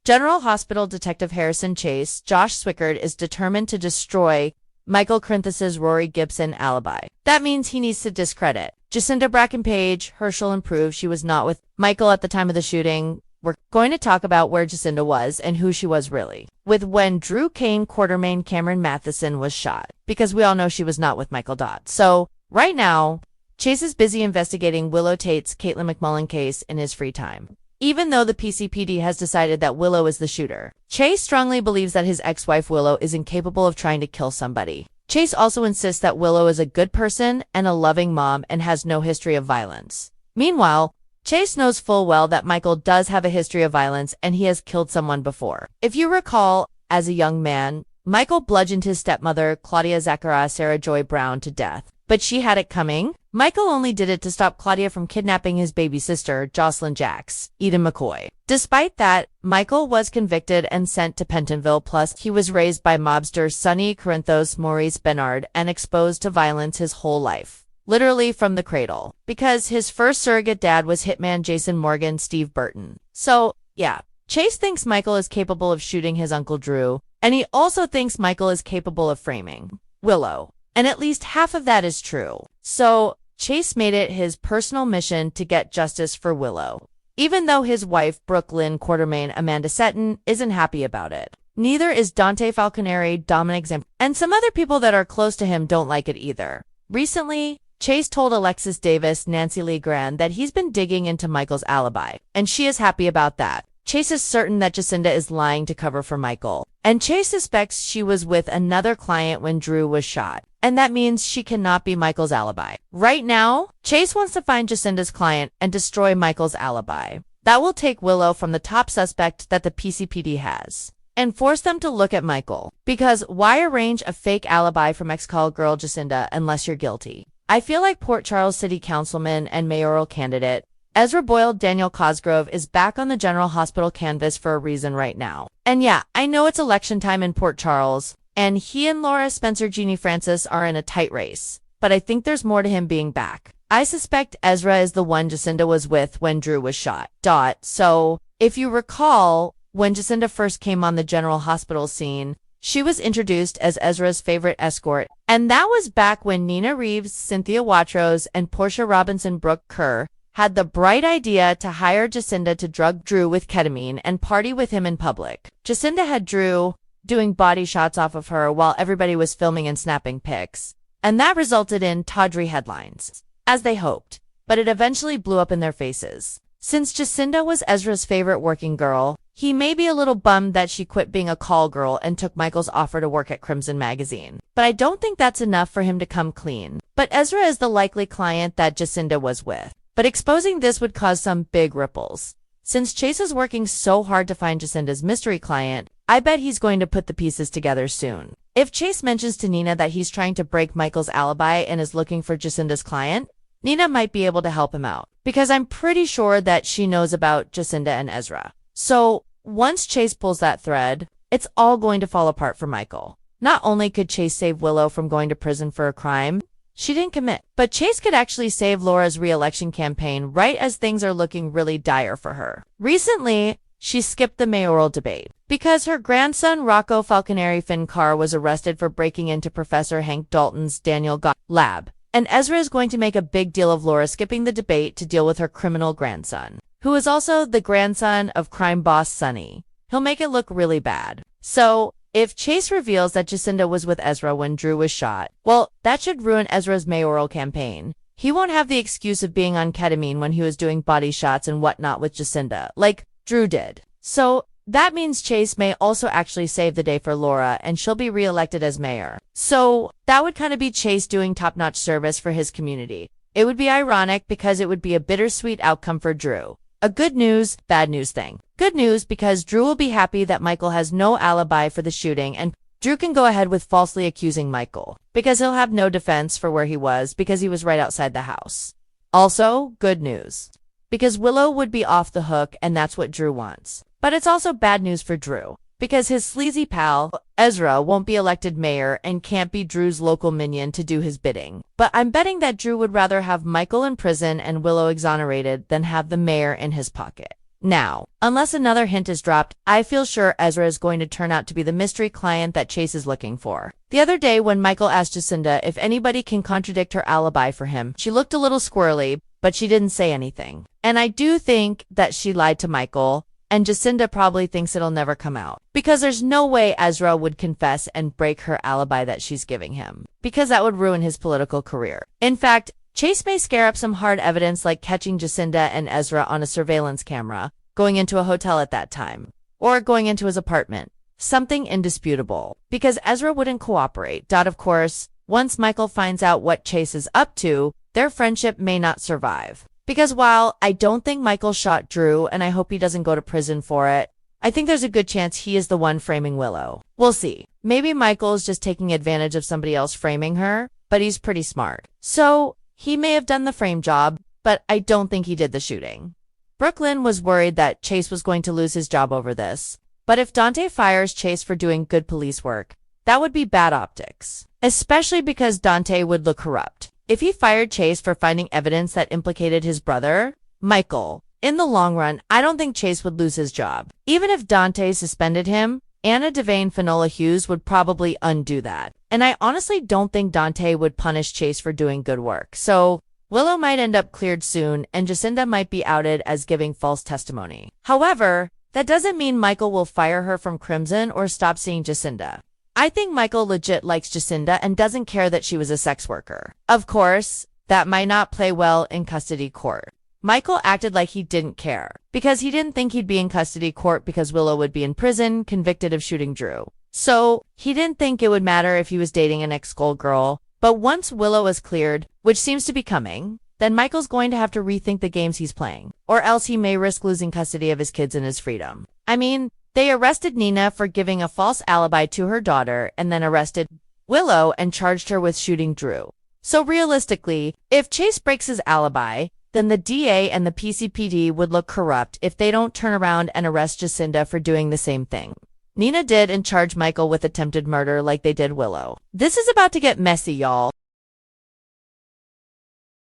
General Hospital Detective Harrison Chase, Josh Swickard, is determined to destroy Michael Crinthus's Rory Gibson alibi. That means he needs to discredit Jacinda Bracken Page. Herschel and prove she was not with Michael at the time of the shooting. We're going to talk about where Jacinda was and who she was really with when Drew Kane Quartermain Cameron Matheson was shot, because we all know she was not with Michael Dodd. So right now, Chase is busy investigating Willow Tate's Caitlin McMullen case in his free time. Even though the PCPD has decided that Willow is the shooter, Chase strongly believes that his ex-wife Willow is incapable of trying to kill somebody. Chase also insists that Willow is a good person and a loving mom and has no history of violence. Meanwhile, Chase knows full well that Michael does have a history of violence and he has killed someone before. If you recall, as a young man, Michael bludgeoned his stepmother, Claudia Zachariah Sarah Joy Brown, to death. But she had it coming. Michael only did it to stop Claudia from kidnapping his baby sister, Jocelyn Jacks, Eden McCoy. Despite that, Michael was convicted and sent to Pentonville, plus he was raised by mobster Sonny Corinthos Maurice Bernard and exposed to violence his whole life, literally from the cradle, because his first surrogate dad was hitman Jason Morgan Steve Burton. So, yeah, Chase thinks Michael is capable of shooting his Uncle Drew, and he also thinks Michael is capable of framing Willow. And at least half of that is true. So, Chase made it his personal mission to get justice for Willow, even though his wife, Brooklyn Quartermain Amanda Seton, isn't happy about it. Neither is Dante Falconeri, Dominic Zimp, and some other people that are close to him don't like it either. Recently, Chase told Alexis Davis, Nancy Lee Grahn, that he's been digging into Michael's alibi, and she is happy about that. Chase is certain that Jacinda is lying to cover for Michael, and Chase suspects she was with another client when Drew was shot, and that means she cannot be Michael's alibi. Right now, Chase wants to find Jacinda's client and destroy Michael's alibi. That will take Willow from the top suspect that the PCPD has and force them to look at Michael. Because why arrange a fake alibi from ex-call girl Jacinda unless you're guilty? I feel like Port Charles City Councilman and mayoral candidate Ezra Boyle Daniel Cosgrove is back on the General Hospital canvas for a reason right now. And yeah, I know it's election time in Port Charles, and he and Laura Spencer Jeannie Francis are in a tight race, but I think there's more to him being back. I suspect Ezra is the one Jacinda was with when Drew was shot. So, if you recall, when Jacinda first came on the General Hospital scene, she was introduced as Ezra's favorite escort, and that was back when Nina Reeves, Cynthia Watros, and Portia Robinson Brooke Kerr had the bright idea to hire Jacinda to drug Drew with ketamine and party with him in public. Jacinda had Drew doing body shots off of her while everybody was filming and snapping pics, and that resulted in tawdry headlines, as they hoped, but it eventually blew up in their faces. Since Jacinda was Ezra's favorite working girl, he may be a little bummed that she quit being a call girl and took Michael's offer to work at Crimson Magazine. But I don't think that's enough for him to come clean. But Ezra is the likely client that Jacinda was with. But exposing this would cause some big ripples. Since Chase is working so hard to find Jacinda's mystery client, I bet he's going to put the pieces together soon. If Chase mentions to Nina that he's trying to break Michael's alibi and is looking for Jacinda's client, Nina might be able to help him out, because I'm pretty sure that she knows about Jacinda and Ezra. So, once Chase pulls that thread, it's all going to fall apart for Michael. Not only could Chase save Willow from going to prison for a crime she didn't commit, but Chase could actually save Laura's re-election campaign right as things are looking really dire for her. Recently, she skipped the mayoral debate because her grandson Rocco Falconeri Fincar was arrested for breaking into Professor Hank Dalton's Daniel Gott lab, and Ezra is going to make a big deal of Laura skipping the debate to deal with her criminal grandson, who is also the grandson of crime boss Sonny. He'll make it look really bad. So, if Chase reveals that Jacinda was with Ezra when Drew was shot, well, that should ruin Ezra's mayoral campaign. He won't have the excuse of being on ketamine when he was doing body shots and whatnot with Jacinda, like Drew did. So, that means Chase may also actually save the day for Laura, and she'll be reelected as mayor. So, that would kind of be Chase doing top-notch service for his community. It would be ironic because it would be a bittersweet outcome for Drew. A good news, bad news thing. Good news because Drew will be happy that Michael has no alibi for the shooting, and Drew can go ahead with falsely accusing Michael, because he'll have no defense for where he was because he was right outside the house. Also, good news, because Willow would be off the hook, and that's what Drew wants. But it's also bad news for Drew, because his sleazy pal, Ezra, won't be elected mayor and can't be Drew's local minion to do his bidding. But I'm betting that Drew would rather have Michael in prison and Willow exonerated than have the mayor in his pocket. Now, unless another hint is dropped, I feel sure Ezra is going to turn out to be the mystery client that Chase is looking for. The other day when Michael asked Jacinda if anybody can contradict her alibi for him, she looked a little squirrely, but she didn't say anything. And I do think that she lied to Michael, and Jacinda probably thinks it'll never come out. Because there's no way Ezra would confess and break her alibi that she's giving him, because that would ruin his political career. In fact, Chase may scare up some hard evidence like catching Jacinda and Ezra on a surveillance camera, going into a hotel at that time, or going into his apartment. Something indisputable. Because Ezra wouldn't cooperate. Of course, once Michael finds out what Chase is up to, their friendship may not survive. Because while I don't think Michael shot Drew, and I hope he doesn't go to prison for it, I think there's a good chance he is the one framing Willow. We'll see. Maybe Michael's just taking advantage of somebody else framing her, but he's pretty smart. So, he may have done the frame job, but I don't think he did the shooting. Brooklyn was worried that Chase was going to lose his job over this. But if Dante fires Chase for doing good police work, that would be bad optics. Especially because Dante would look corrupt. If he fired Chase for finding evidence that implicated his brother, Michael, in the long run, I don't think Chase would lose his job. Even if Dante suspended him, Anna Devane Finola Hughes would probably undo that. And I honestly don't think Dante would punish Chase for doing good work. So, Willow might end up cleared soon, and Jacinda might be outed as giving false testimony. However, that doesn't mean Michael will fire her from Crimson or stop seeing Jacinda. I think Michael legit likes Jacinda and doesn't care that she was a sex worker. Of course, that might not play well in custody court. Michael acted like he didn't care, because he didn't think he'd be in custody court because Willow would be in prison, convicted of shooting Drew. So, he didn't think it would matter if he was dating an ex-schoolgirl. But once Willow is cleared, which seems to be coming, then Michael's going to have to rethink the games he's playing, or else he may risk losing custody of his kids and his freedom. I mean, they arrested Nina for giving a false alibi to her daughter and then arrested Willow and charged her with shooting Drew. So realistically, if Chase breaks his alibi, then the DA and the PCPD would look corrupt if they don't turn around and arrest Jacinda for doing the same thing Nina did and charge Michael with attempted murder like they did Willow. This is about to get messy, y'all.